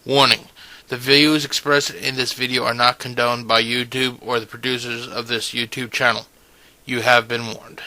Warning: the views expressed in this video are not condoned by YouTube or the producers of this YouTube channel. You have been warned.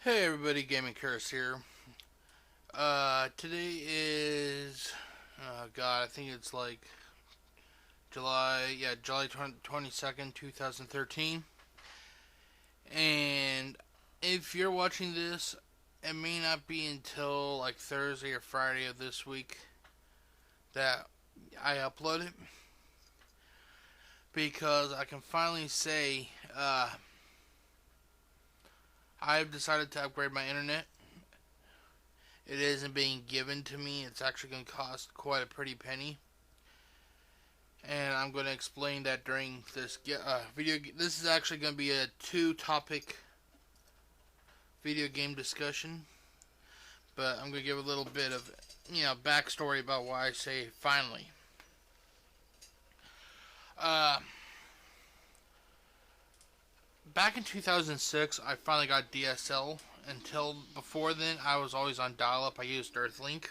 Hey everybody, Gaming Curse here. Today is, I think it's like July 22nd, 2013. And if you're watching this, it may not be until like Thursday or Friday of this week that I upload it. Because I can finally say, I've decided to upgrade my internet. It isn't being given to me. It's actually going to cost quite a pretty penny. And I'm going to explain that during this video. This is actually going to be a two-topic video game discussion. But I'm going to give a little bit of, backstory about why I say finally. Back in 2006, I finally got DSL. Until before then, I was always on dial-up. I used Earthlink.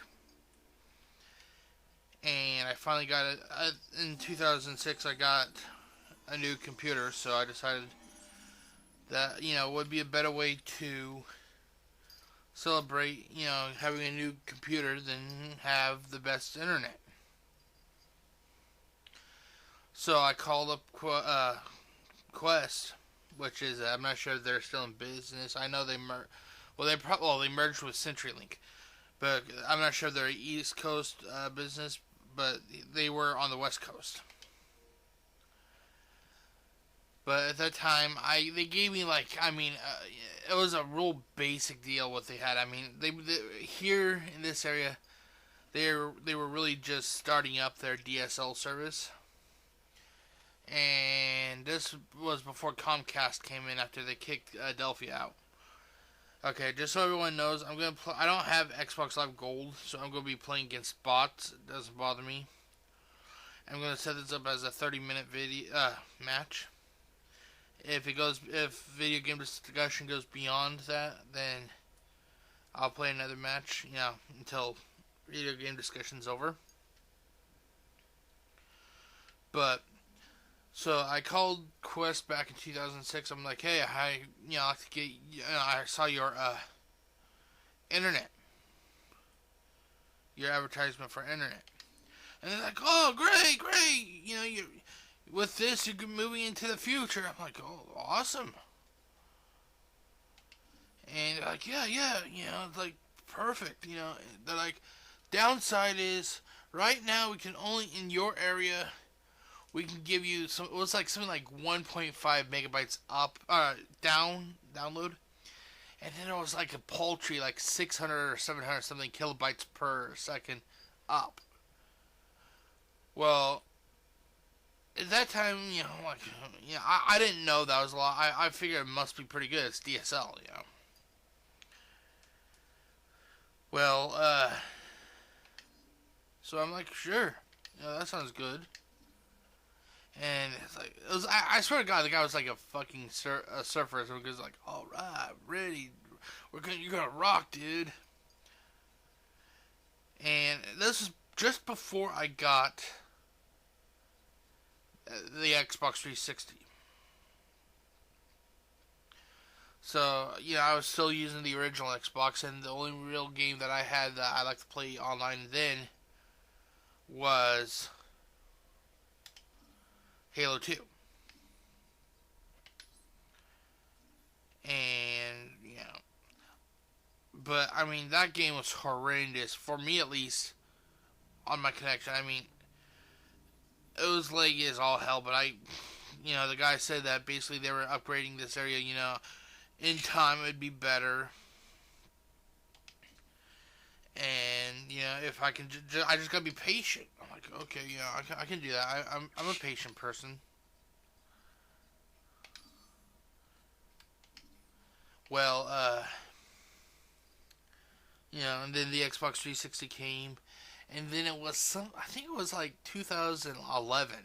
And I finally got it. In 2006, I got a new computer, so I decided that, it would be a better way to celebrate, having a new computer than have the best internet. So I called up Quest, which is, I'm not sure if they're still in business. I know they they merged with CenturyLink, but I'm not sure if they're an East Coast business, but they were on the West Coast. But at that time, they gave me it was a real basic deal what they had. I mean, they here in this area, they were really just starting up their DSL service. And this was before Comcast came in after they kicked Adelphia out. Okay, just so everyone knows, I don't have Xbox Live Gold, so I'm gonna be playing against bots. It doesn't bother me. I'm gonna set this up as a 30-minute video match. If video game discussion goes beyond that, then I'll play another match. Until video game discussion's over. But so I called Quest back in 2006. I'm like, hey, I like to get, I saw your internet, your advertisement for internet, and they're like, oh, great, you with this you're moving into the future. I'm like, oh, awesome. And they're like, yeah, it's like perfect. They're like, downside is right now we can only in your area. We can give you some. It was like something like 1.5 megabytes up, download, and then it was like a paltry like 600 or 700 something kilobytes per second up. Well, at that time, I didn't know that was a lot. I figured it must be pretty good. It's DSL, Well, so I'm like, sure, that sounds good. And it's like, I swear to God, the guy was like a fucking surfer. So he was like, all right, ready. You're gonna rock, dude. And this was just before I got the Xbox 360. So, I was still using the original Xbox, and the only real game that I had that I liked to play online then was Halo 2. And, but, I mean, that game was horrendous, for me at least, on my connection. I mean, it was laggy as all hell, but the guy said that basically they were upgrading this area, in time it'd be better. And if I can, I just gotta be patient. I'm like, okay, I can do that. I'm a patient person. Well, and then the Xbox 360 came, and then it was I think it was like 2011.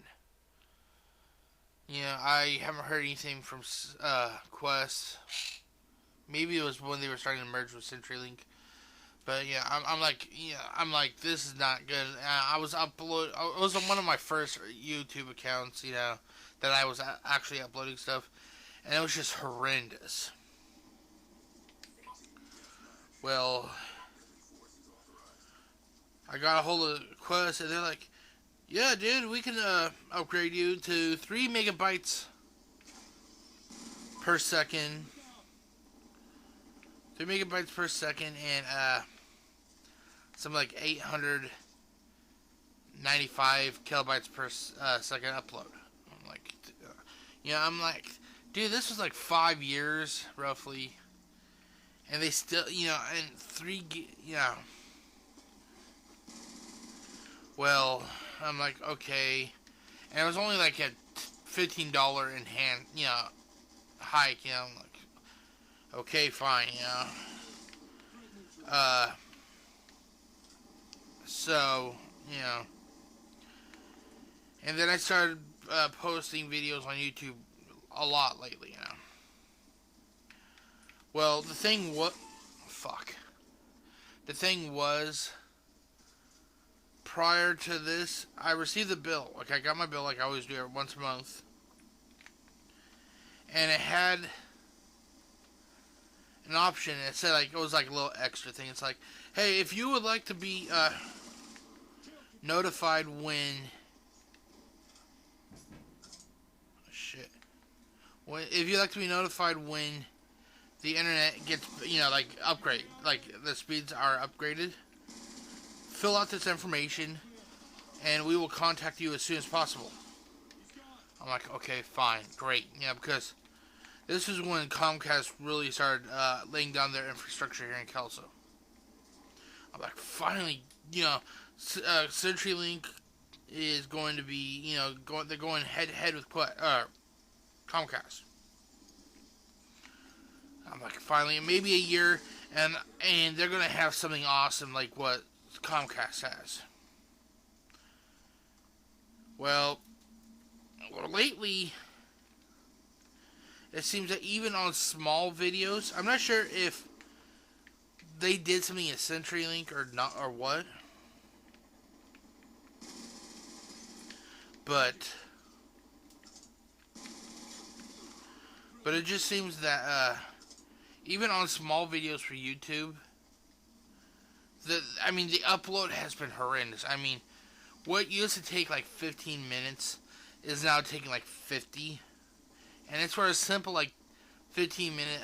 I haven't heard anything from Quest. Maybe it was when they were starting to merge with CenturyLink. But yeah, I'm like, this is not good. I was upload. It was on one of my first YouTube accounts, that I was actually uploading stuff, and it was just horrendous. Well, I got a hold of Quest, and they're like, "Yeah, dude, we can upgrade you to 3 megabytes per second, 3 megabytes per second, and something like 895 kilobytes per second upload." I'm like, dude, this was like 5 years roughly, and they still, and Well, I'm like, okay, and it was only like a $15 in hand, hike. I'm like, okay, fine, So, and then I started posting videos on YouTube a lot lately, Well, the thing was, prior to this, I received the bill. Like, I got my bill like I always do once a month. And it had an option. It said, like, it was like a little extra thing. It's like, hey, if you would like to be notified when... if you'd like to be notified when the internet gets, like, upgrade, like, the speeds are upgraded, fill out this information, and we will contact you as soon as possible. I'm like, okay, fine, great. Because this is when Comcast really started laying down their infrastructure here in Kelso. I'm like, finally, CenturyLink is going to be, they're going head to head with Comcast. I'm like, finally, maybe a year, and they're gonna have something awesome like what Comcast has. Well, lately, it seems that even on small videos, I'm not sure if they did something at CenturyLink or not, or what, but it just seems that even on small videos for YouTube, the upload has been horrendous. What used to take like 15 minutes is now taking like 50, and it's for a simple like 15-minute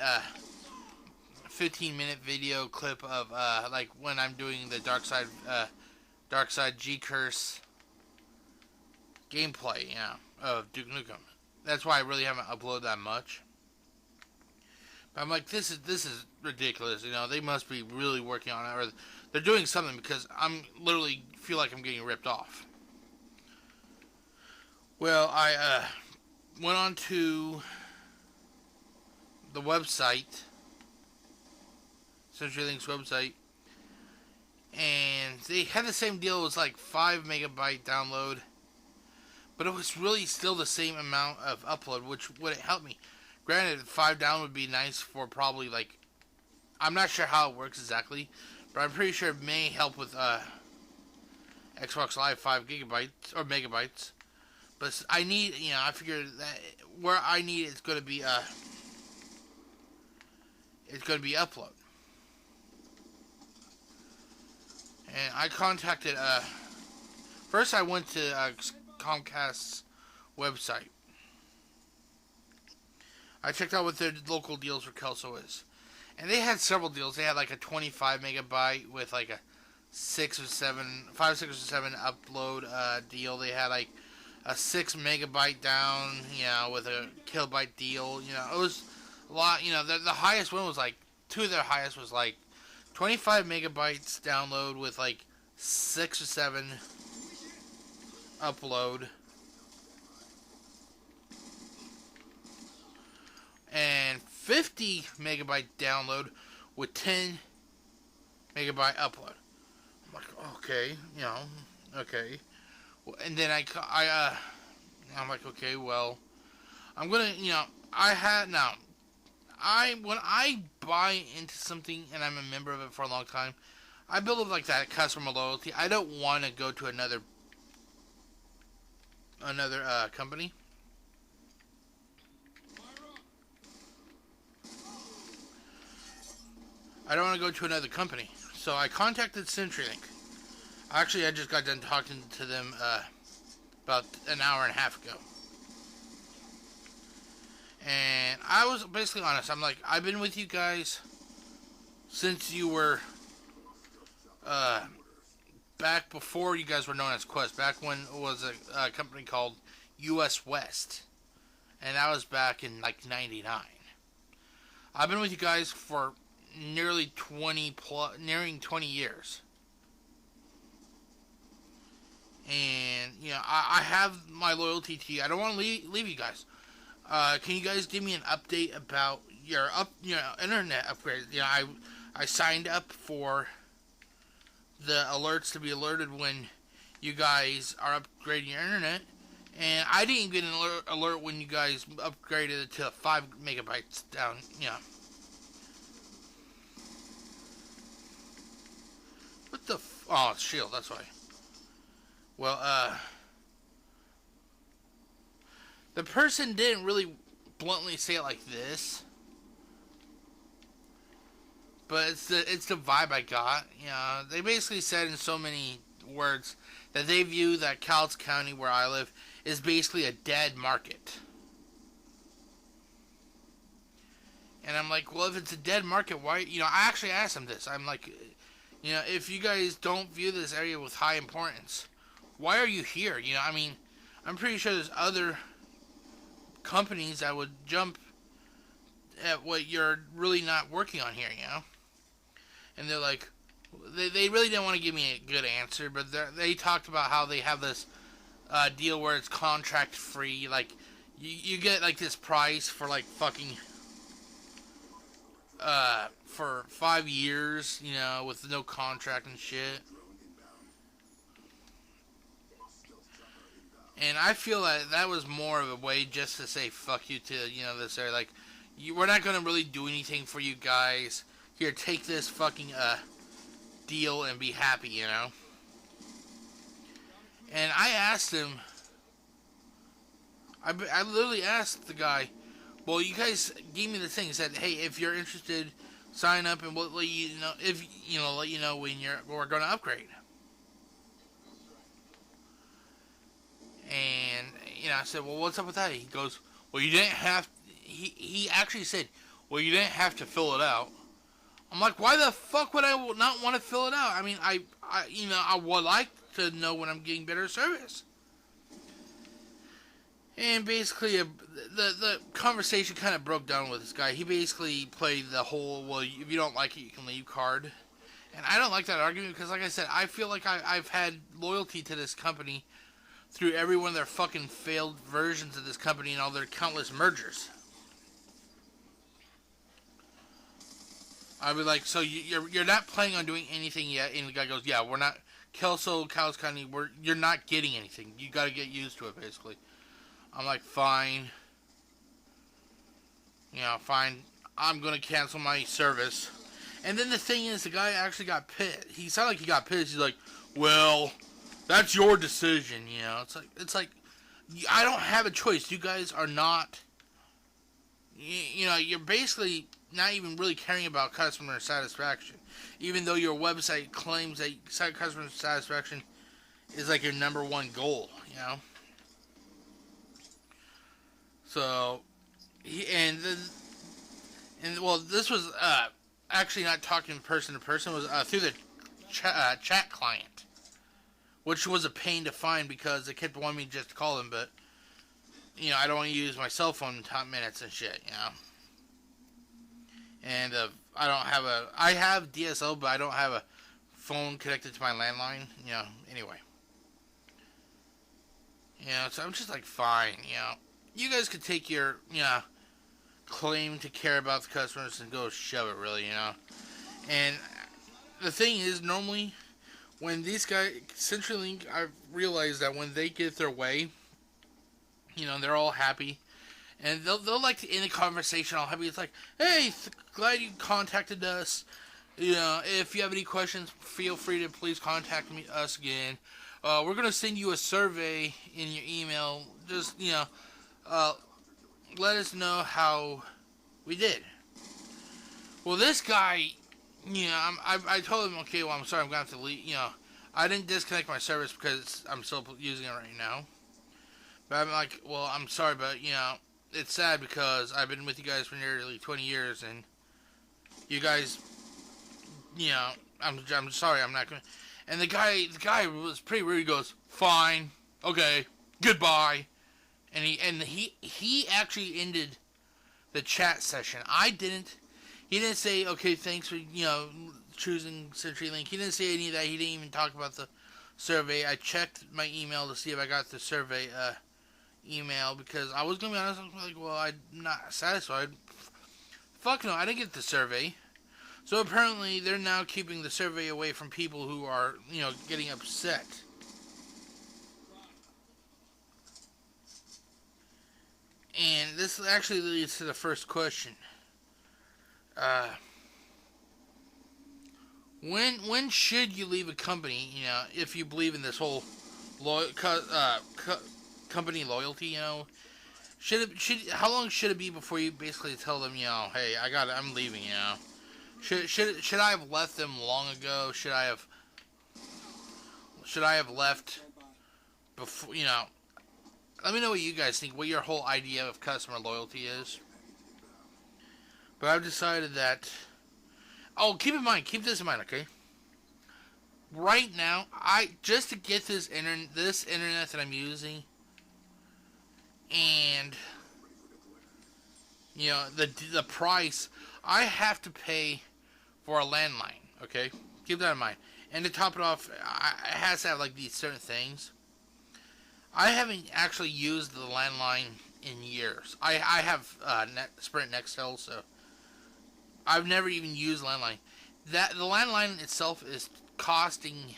video clip of like when I'm doing the Dark Side G Curse gameplay, of Duke Nukem. That's why I really haven't uploaded that much. But I'm like, this is ridiculous. They must be really working on it, or they're doing something, because I'm literally feel like I'm getting ripped off. Well, I went on to the website, CenturyLink's website, and they had the same deal. It was like 5 megabyte download, but it was really still the same amount of upload, which wouldn't help me. Granted, 5 down would be nice for probably like, I'm not sure how it works exactly, but I'm pretty sure it may help with Xbox Live 5 gigabytes or megabytes. But I need, I figure that where I need it's going to be upload. And I contacted first I went to Comcast's website. I checked out what their local deals for Kelso is. And they had several deals. They had like a 25 megabyte with like a 5, 6, or 7 upload deal. They had like a 6 megabyte down, with a kilobyte deal. It was a lot. The highest one was like, two of their highest was like 25 megabytes download with like 6 or 7 upload. And 50 megabyte download with 10 megabyte upload. I'm like, okay, okay. And then I'm like, okay, well, I'm gonna, when I buy into something and I'm a member of it for a long time, I build up like that customer loyalty. I don't want to go to another company. I don't want to go to another company. So I contacted CenturyLink. Actually, I just got done talking to them about an hour and a half ago. And I was basically honest. I'm like, I've been with you guys since you were back before you guys were known as Quest. Back when it was a company called US West. And that was back in like 99. I've been with you guys for nearing 20 years. And, I have my loyalty to you. I don't want to leave you guys. Can you guys give me an update about your internet upgrade? I signed up for the alerts to be alerted when you guys are upgrading your internet, and I didn't get an alert when you guys upgraded it to 5 megabytes down. What the? Oh, it's Shield. That's why. Well, the person didn't really bluntly say it like this, but it's the vibe I got. They basically said in so many words that they view that Cowles County, where I live, is basically a dead market. And I'm like, well, if it's a dead market, why? I actually asked them this. I'm like, if you guys don't view this area with high importance, why are you here? I'm pretty sure there's other companies that would jump at what you're really not working on here, And they're like, they really didn't want to give me a good answer, but they talked about how they have this deal where it's contract free. Like, you get like this price for like fucking for 5 years, with no contract and shit. And I feel that was more of a way just to say fuck you to, this area. Like, we're not going to really do anything for you guys. Here, take this fucking deal and be happy, And I asked him, I literally asked the guy, well, you guys gave me the thing. He said, hey, if you're interested, sign up and we'll let you know let you know when we're going to upgrade. And, I said, well, what's up with that? He goes, well, you didn't have, he actually said, well, you didn't have to fill it out. I'm like, why the fuck would I not want to fill it out? I mean, I would like to know when I'm getting better service. And basically, the conversation kind of broke down with this guy. He basically played the whole, well, if you don't like it, you can leave card. And I don't like that argument because, like I said, I feel like I've had loyalty to this company through every one of their fucking failed versions of this company and all their countless mergers. I'd be like, so you're not planning on doing anything yet? And the guy goes, yeah, we're not. Kelso, Cowles County, you're not getting anything. You got to get used to it, basically. I'm like, fine. Fine. I'm going to cancel my service. And then the thing is, the guy actually got pissed. He sounded like he got pissed. He's like, well, that's your decision, It's like, I don't have a choice. You guys are not, you're basically not even really caring about customer satisfaction. Even though your website claims that customer satisfaction is like your number one goal, So, well, this was actually not talking person to person. It was through the chat client, which was a pain to find because they kept wanting me just to call them, but I don't want to use my cell phone in top minutes and shit, And I don't have a. I have DSL, but I don't have a phone connected to my landline. Anyway. So I'm just like, fine. You guys could take your claim to care about the customers and go shove it, really. And the thing is, normally when these guys, CenturyLink, I've realized that when they get their way, they're all happy. And they'll like to end the conversation all happy. It's like, hey, glad you contacted us. If you have any questions, feel free to please contact us again. We're going to send you a survey in your email. Just, let us know how we did. Well, this guy, I told him, okay, well, I'm sorry, I'm going to have to leave. I didn't disconnect my service because I'm still using it right now. But I'm like, well, I'm sorry, but, it's sad because I've been with you guys for nearly 20 years, and you guys, I'm sorry, I'm not going to. And the guy was pretty rude. He goes, fine, okay, goodbye. And he actually ended the chat session. I didn't. He didn't say, okay, thanks for, choosing CenturyLink. He didn't say any of that. He didn't even talk about the survey. I checked my email to see if I got the survey email, because I was going to be honest. I was like, well, I'm not satisfied. Fuck no, I didn't get the survey. So apparently they're now keeping the survey away from people who are, getting upset. And this actually leads to the first question. When should you leave a company, if you believe in this whole company loyalty, how long should it be before you basically tell them, hey, I'm leaving, Should I have left them long ago? Should I have left before, let me know what you guys think, what your whole idea of customer loyalty is. But I've decided that, keep this in mind, okay? Right now, just to get this internet that I'm using, and, the price, I have to pay for a landline, okay? Keep that in mind. And to top it off, it has to have, like, these certain things. I haven't actually used the landline in years. I have Sprint Nextel, so I've never even used landline. The landline itself is costing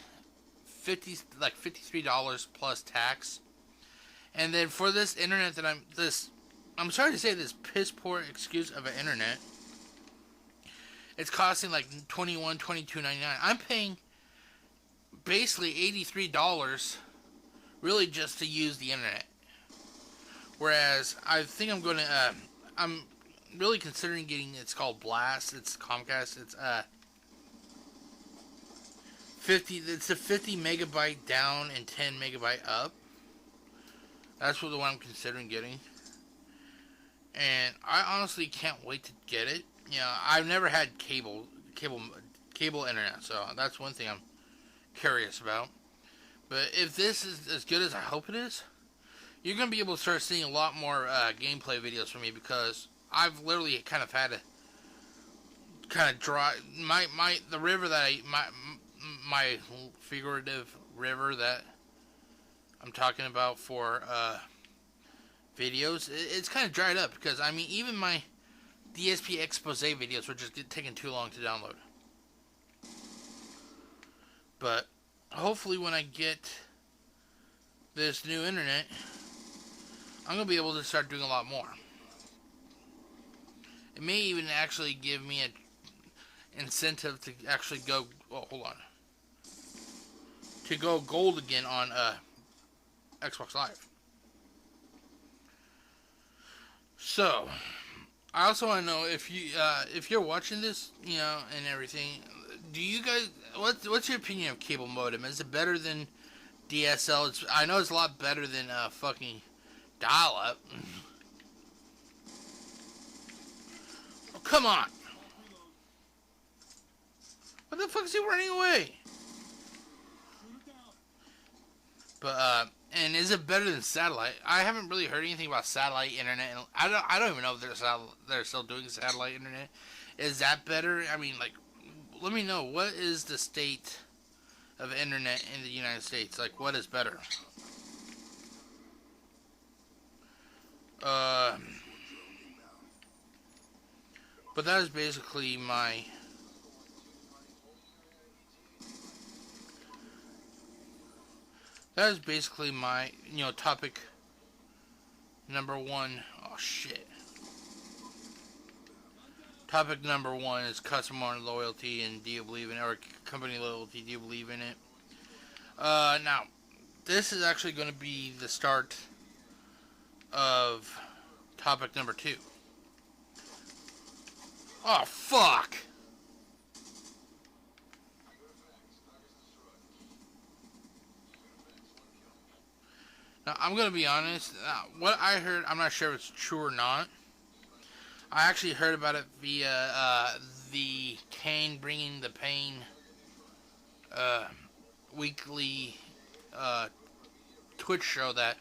$53 plus tax. And then for this internet that I'm sorry to say, this piss poor excuse of an internet, it's costing like $21, $22.99. I'm paying basically $83 really just to use the internet. Whereas I think I'm really considering getting, it's called Blast. It's Comcast. It's 50 megabyte down and 10 megabyte up. That's the one I'm considering getting. And I honestly can't wait to get it. I've never had cable internet, so that's one thing I'm curious about. But if this is as good as I hope it is, you're going to be able to start seeing a lot more gameplay videos from me, because I've literally kind of had to kind of draw the river that my figurative river that I'm talking about for videos, it's kind of dried up, because even my DSP expose videos were just taking too long to download. But hopefully when I get this new internet, I'm going to be able to start doing a lot more. It may even actually give me an incentive to actually go, to go gold again on Xbox Live. So, I also want to know if you're watching this, and everything. Do you guys, what's your opinion of cable modem? Is it better than DSL? I know it's a lot better than fucking dial-up. Oh, come on! What the fuck is he running away? But and is it better than satellite? I haven't really heard anything about satellite internet. I don't even know if they're still doing satellite internet. Is that better? I mean, like, let me know, what is the state of internet in the United States? Like, what is better? Uh, but that is basically my topic number one. Oh shit. Topic number one is customer loyalty, and do you believe in it, or company loyalty? Do you believe in it? Now, this is actually going to be the start of topic number two. Oh fuck! Now, I'm going to be honest. What I heard, I'm not sure if it's true or not. I actually heard about it via the Kane Bringing the Pain uh, weekly Twitch show that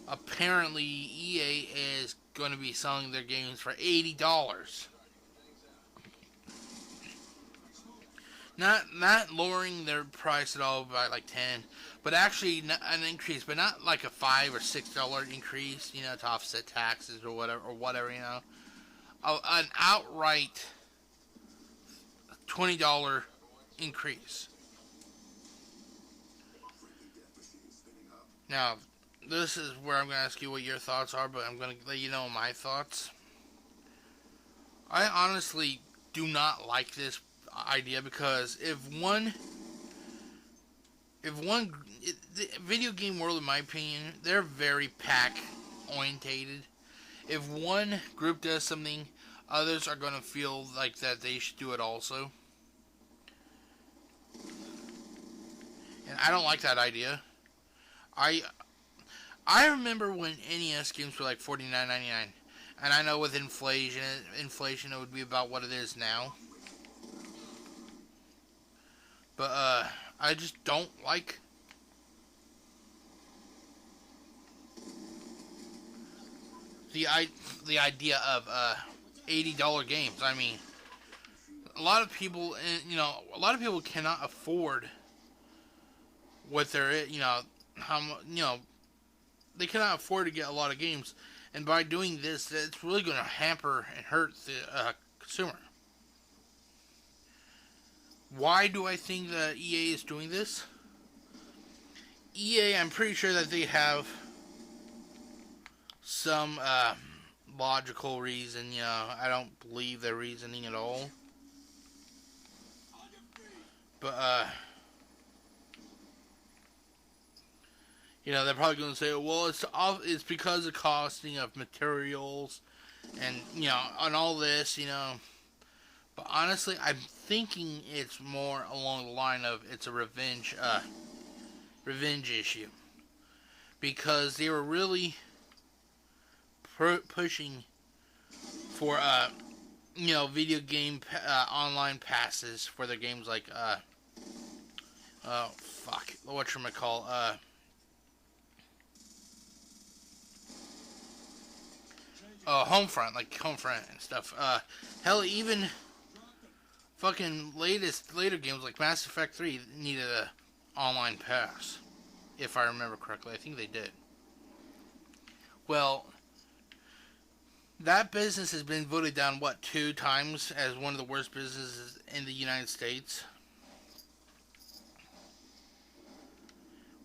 apparently EA is going to be selling their games for $80. Not lowering their price at all by like 10, but actually an increase, but not like a $5 or $6 increase, to offset taxes or whatever, an outright $20 increase. Now, this is where I'm going to ask you what your thoughts are, but I'm going to let you know my thoughts. I honestly do not like this idea, because if the video game world, in my opinion, they're very pack orientated. If one group does something, others are going to feel like that they should do it also. And I don't like that idea. I remember when NES games were like $49.99, and I know with inflation it would be about what it is now. But I just don't like the idea of $80 games. I mean, a lot of people cannot afford what they're they cannot afford to get a lot of games, and by doing this, it's really going to hamper and hurt the consumer. Why do I think that EA is doing this? EA, I'm pretty sure that they have some logical reason. I don't believe their reasoning at all. But they're probably going to say, well, it's because of costing of materials, and and all this, But honestly, I'm thinking it's more along the line of it's a revenge issue, because they were really pushing for video game online passes for their games, like whatchamacall, Homefront and stuff. Hell, even fucking later games like Mass Effect 3 needed a online pass, if I remember correctly. I think they did. Well, that business has been voted down, 2 times as one of the worst businesses in the United States.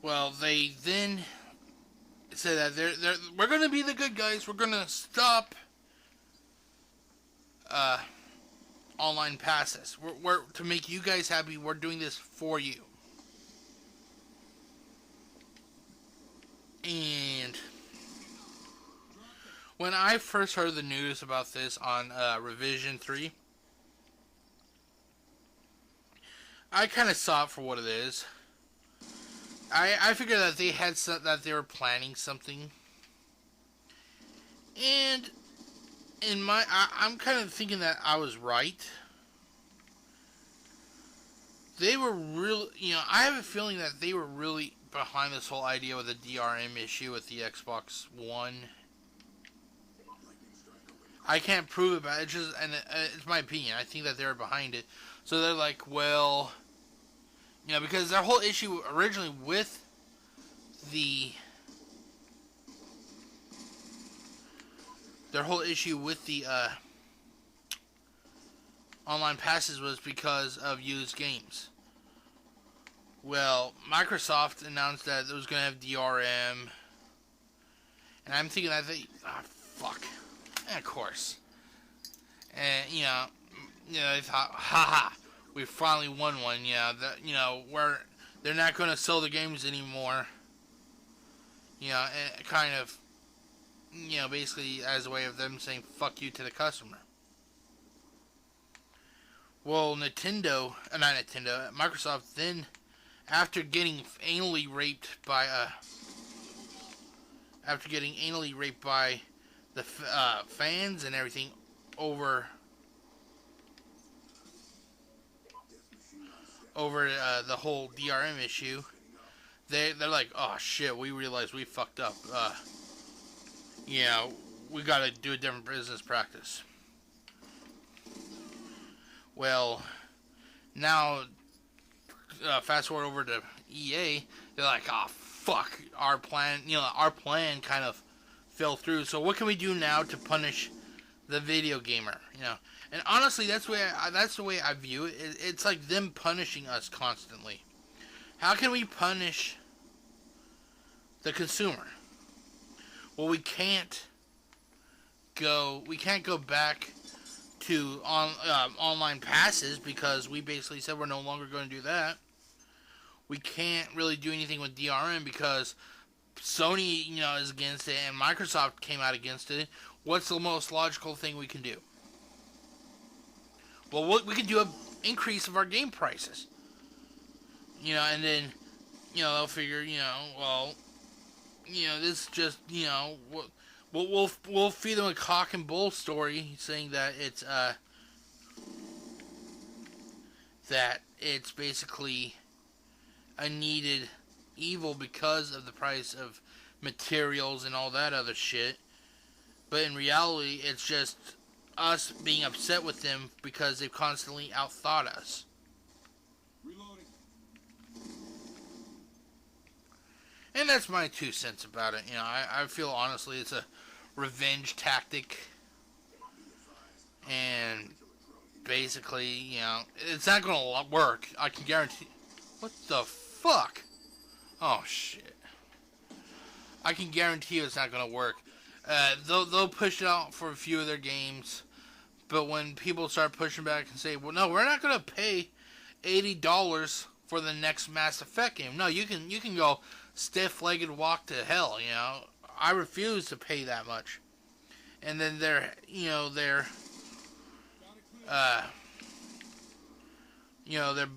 Well, they then said that we're going to be the good guys. We're going to stop online passes. We're to make you guys happy. We're doing this for you. And when I first heard the news about this on Revision 3, I kind of saw it for what it is. I figured that that they were planning something, and I'm kind of thinking that I was right. They were really, I have a feeling that they were really behind this whole idea with the DRM issue with the Xbox One. I can't prove it, but it's just, and it's my opinion. I think that they're behind it. So they're like, well, because their whole issue originally with the online passes was because of used games. Well, Microsoft announced that it was going to have DRM, and I'm thinking that fuck, and of course, and they thought, haha, we finally won one. Where they're not going to sell the games anymore. And kind of, basically as a way of them saying fuck you to the customer. Well, Microsoft then, after getting anally raped by the fans and everything over the whole DRM issue, they're like, oh shit, we realized we fucked up. We gotta do a different business practice. Well, now, fast forward over to EA, they're like, oh fuck, our plan kind of fell through. So what can we do now to punish the video gamer? And honestly, that's the way I view it. It's like them punishing us constantly. How can we punish the consumer? Well, we can't go back to online passes, because we basically said we're no longer going to do that. We can't really do anything with DRM because Sony, is against it, and Microsoft came out against it. What's the most logical thing we can do? Well, we can do an increase of our game prices. And then, they'll figure, this just, we'll feed them a cock and bull story saying that it's basically a needed evil because of the price of materials and all that other shit. But in reality, it's just us being upset with them because they've constantly outthought us. Reloading. And that's my 2 cents about it. I feel honestly it's a revenge tactic. And basically, it's not going to work. I can guarantee. What the fuck? Oh, shit. I can guarantee you it's not going to work. They'll push it out for a few of their games. But when people start pushing back and say, well, no, we're not going to pay $80 for the next Mass Effect game. No, you can go stiff-legged walk to hell, I refuse to pay that much. And then their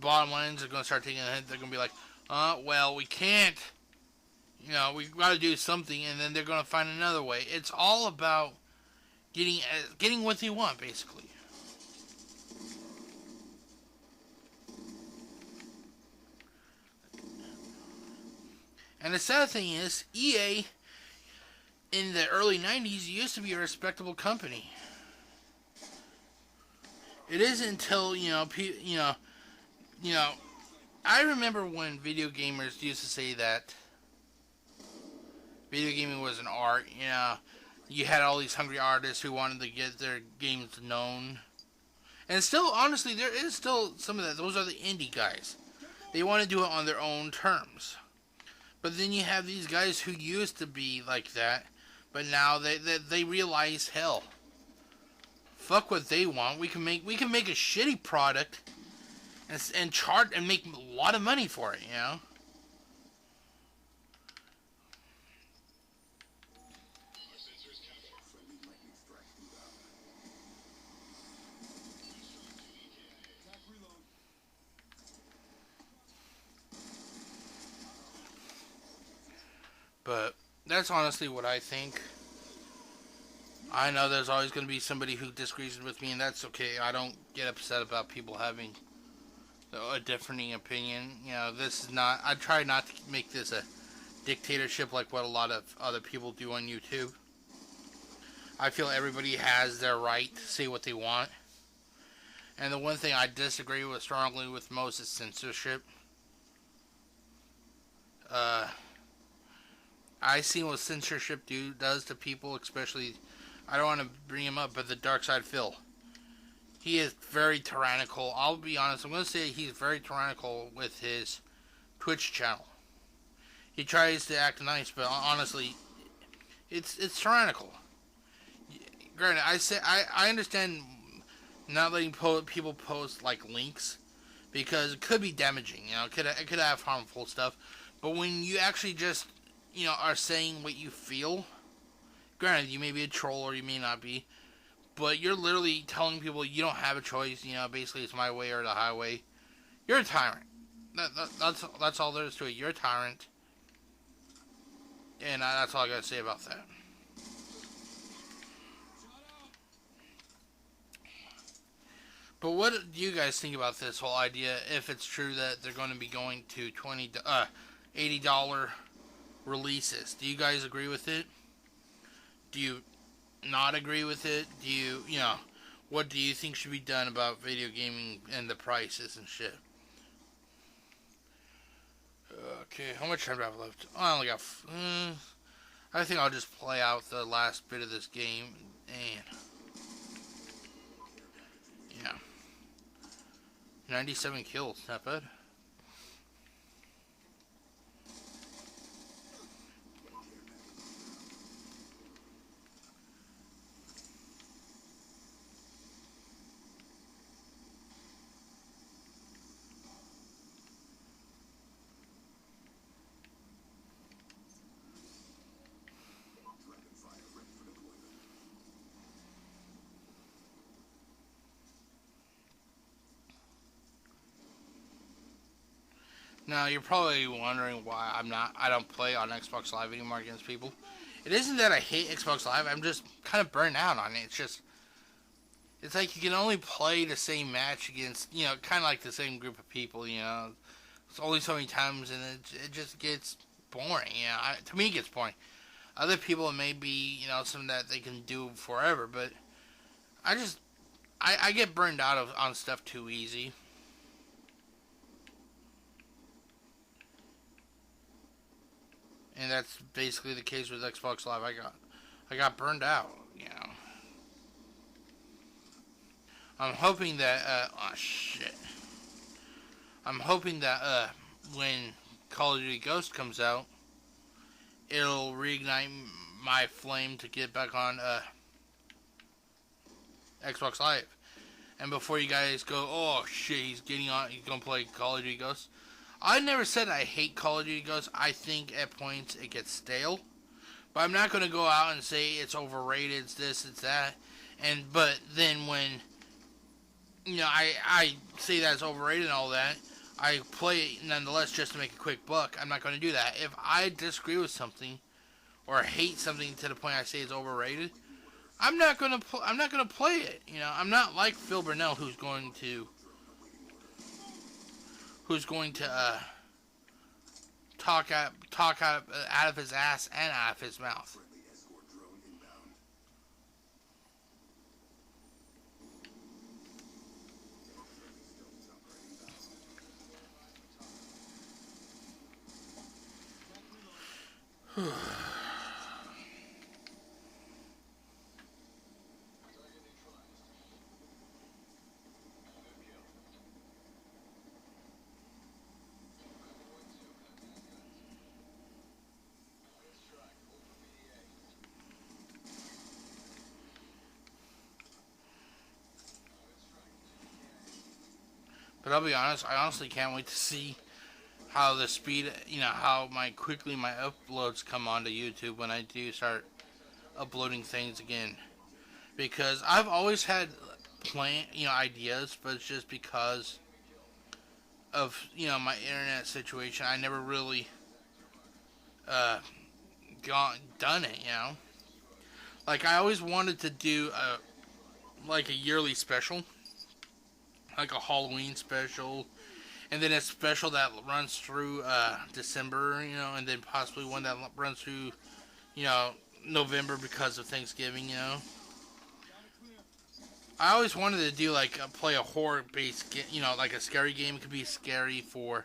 bottom lines are going to start taking a hit. They're going to be like, well, we can't, we got to do something, and then they're going to find another way. It's all about getting what they want, basically. And the sad thing is, EA in the early 90s used to be a respectable company. It isn't until, I remember when video gamers used to say that video gaming was an art. You had all these hungry artists who wanted to get their games known. And still, honestly, there is still some of that. Those are the indie guys. They want to do it on their own terms. But then you have these guys who used to be like that, but now they realize, hell, fuck what they want. We can make a shitty product and charge and make a lot of money for it, But that's honestly what I think. I know there's always going to be somebody who disagrees with me, and that's okay. I don't get upset about people having a differing opinion. This is not... I try not to make this a dictatorship like what a lot of other people do on YouTube. I feel everybody has their right to say what they want. And the one thing I disagree with strongly with most is censorship. Uh, I see what censorship does to people, especially. I don't want to bring him up, but the Dark Side Phil. He is very tyrannical. I'll be honest. I'm going to say he's very tyrannical with his Twitch channel. He tries to act nice, but honestly, it's tyrannical. Granted, I understand not letting people post like links because it could be damaging. You know, it could have harmful stuff. But when you actually just are saying what you feel, granted you may be a troll or you may not be, but you're literally telling people you don't have a choice. Basically it's my way or the highway. You're a tyrant. That's all there is to it. You're a tyrant, and that's all I gotta say about that. But what do you guys think about this whole idea? If it's true that they're going to be going to $80 releases, do you guys agree with it? Do you not agree with it? What do you think should be done about video gaming and the prices and shit? Okay, how much time do I have left? I only got. I think I'll just play out the last bit of this game and. Yeah. 97 kills, not bad. Now you're probably wondering why I don't play on Xbox Live anymore against people. It isn't that I hate Xbox Live, I'm just kind of burned out on it. It's like you can only play the same match against, kind of like the same group of people, It's only so many times and it just gets boring, to me it gets boring. Other people it may be, something that they can do forever, but I get burned out on stuff too easy. And that's basically the case with Xbox Live. I got burned out, I'm hoping that I'm hoping that when Call of Duty Ghost comes out, it'll reignite my flame to get back on Xbox Live. And before you guys go, oh shit, he's gonna play Call of Duty Ghost. I never said I hate Call of Duty Ghosts. I think at points it gets stale. But I'm not going to go out and say it's overrated, it's this, it's that. But then when, I say that it's overrated and all that, I play it nonetheless just to make a quick buck. I'm not going to do that. If I disagree with something or hate something to the point I say it's overrated, I'm not going to play it. I'm not like Phil Burnell who's going to talk out of his ass and out of his mouth. But I'll be honest, I honestly can't wait to see how the speed, how quickly my uploads come onto YouTube when I do start uploading things again. Because I've always had ideas, but it's just because of, my internet situation, I never really done it, Like, I always wanted to do a yearly special, like a Halloween special, and then a special that runs through December, and then possibly one that runs through, November because of Thanksgiving. I always wanted to do like play a horror based, like a scary game. It could be scary for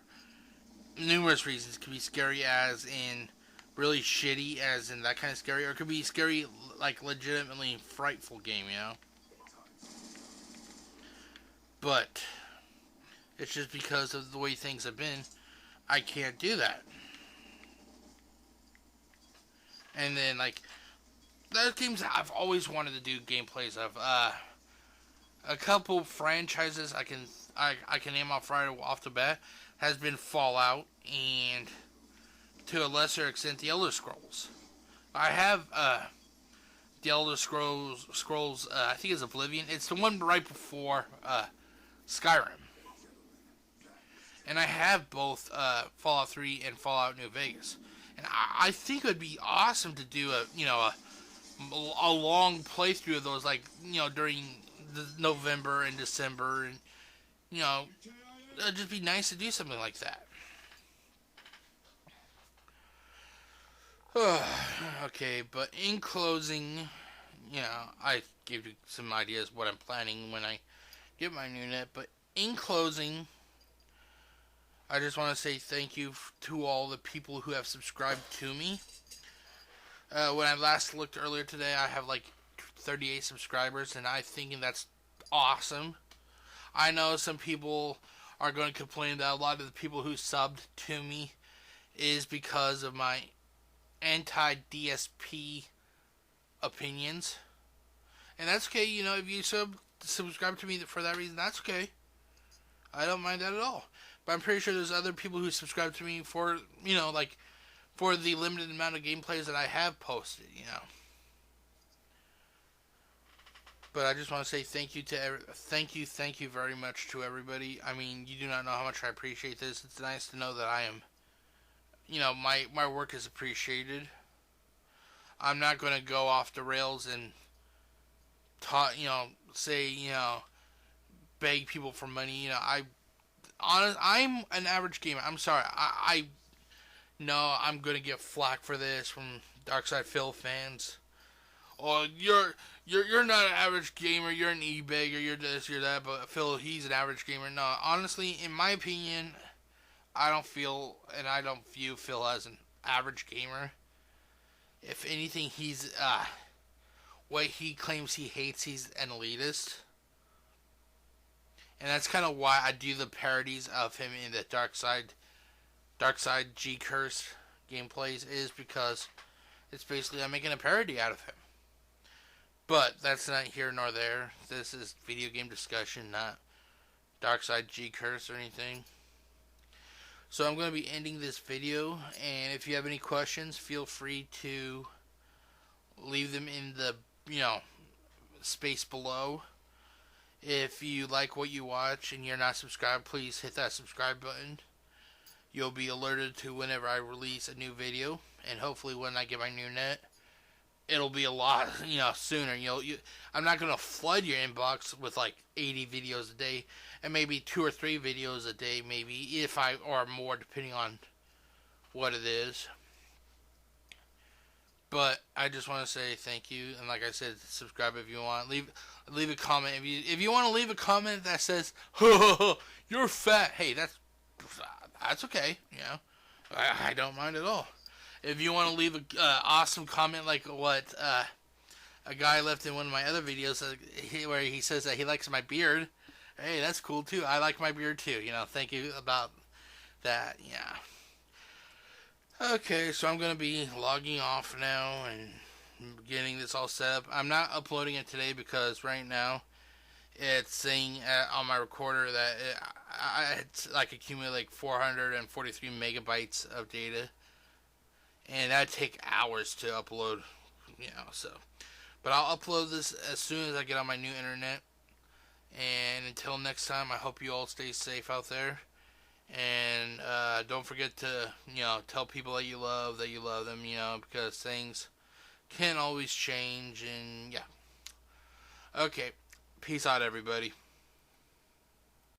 numerous reasons. It could be scary as in really shitty, as in that kind of scary, or it could be scary like legitimately frightful game. But it's just because of the way things have been, I can't do that. And then like those games I've always wanted to do gameplays of. A couple franchises I can name off right off the bat has been Fallout and to a lesser extent the Elder Scrolls. I have the Elder Scrolls I think it's Oblivion. It's the one right before Skyrim. And I have both Fallout 3 and Fallout New Vegas. And I think it would be awesome to do a long playthrough of those, like during November and December, and it'd just be nice to do something like that. Okay, but in closing, I gave you some ideas what I'm planning when I get my new net, but in closing, I just want to say thank you to all the people who have subscribed to me. When I last looked earlier today, I have like 38 subscribers, and I think that's awesome. I know some people are going to complain that a lot of the people who subbed to me is because of my anti-DSP opinions. And that's okay, if you subscribe to me for that reason, that's okay. I don't mind that at all. But I'm pretty sure there's other people who subscribe to me for, for the limited amount of gameplays that I have posted. But I just want to say thank you very much to everybody. I mean, you do not know how much I appreciate this. It's nice to know that I am, my work is appreciated. I'm not going to go off the rails and beg people for money. I'm an average gamer. I'm sorry. I know I'm going to get flack for this from Darkside Phil fans. Or you're not an average gamer, you're an e-bagger, you're this, you're that, but Phil, he's an average gamer. No, honestly, in my opinion, I don't view Phil as an average gamer. If anything, he's, what he claims he hates, he's an elitist. And that's kind of why I do the parodies of him in the Darkside G-Curse gameplays, is because it's basically I'm making a parody out of him. But that's not here nor there. This is video game discussion, not Darkside G-Curse or anything. So I'm going to be ending this video, and if you have any questions, feel free to leave them in the, space below. If you like what you watch and you're not subscribed, please hit that subscribe button. You'll be alerted to whenever I release a new video, and hopefully when I get my new net, it'll be a lot, sooner. I'm not going to flood your inbox with like 80 videos a day, and maybe 2 or 3 videos a day, maybe, or more, depending on what it is. But I just want to say thank you, and like I said, subscribe if you want. Leave a comment if you want to leave a comment that says, "You're fat." Hey, that's okay. I don't mind at all. If you want to leave a awesome comment like what a guy left in one of my other videos where he says that he likes my beard, hey, that's cool too. I like my beard too. Thank you about that. Yeah. Okay, so I'm going to be logging off now and getting this all set up. I'm not uploading it today because right now it's saying on my recorder that it's like accumulated like 443 megabytes of data. And that'd take hours to upload, so. But I'll upload this as soon as I get on my new internet. And until next time, I hope you all stay safe out there. And don't forget to, tell people that you love them, because things can always change. And yeah. Okay. Peace out, everybody.